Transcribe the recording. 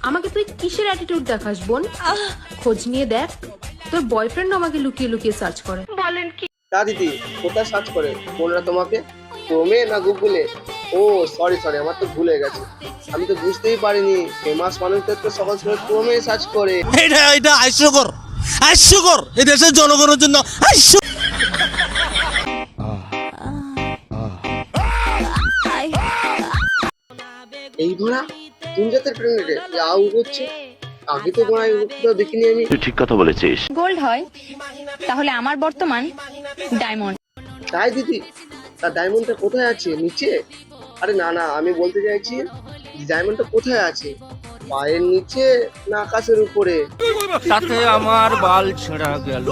আমাকে তুই কিসের অ্যাটিটিউড দেখাস বোন? খোঁজ নিয়ে দেখ, তোর বয়ফ্রেন্ড আমাকে লুকিয়ে লুকিয়ে সার্চ করে। তা দিদি কোথায় সার্চ করে বোনরা তোমাকে, ক্রোমে না গুগলে? ও সরি সরি, আমার তো ভুলে গেছে, আমি তো বুঝতেই পারিনি। ফেমাস মানুষদের তো সকাল সকাল ক্রোমে সার্চ করে। এটা হাস্যকর, হাস্যকর এই দেশের জনগণের জন্য হাস্য। এই ঘোড়া তুমি যাতে প্রেগনেন্টে আউ হচ্ছে, আগে তো ঘোড়া দেখিনি আমি। তুই ঠিক কথা বলেছিস। গোল্ড হয় তাহলে আমার বর্তমান ডায়মন্ড। তাই দিদি, তা ডায়মন্ডটা কোথায় আছে, নিচে? আরে না না, আমি বলতে চাইছি ডায়মন্ডটা কোথায় আছে, পায়ের নিচে না আকাশের উপরে? সাথে আমার বাল ছেঁড়া গেল।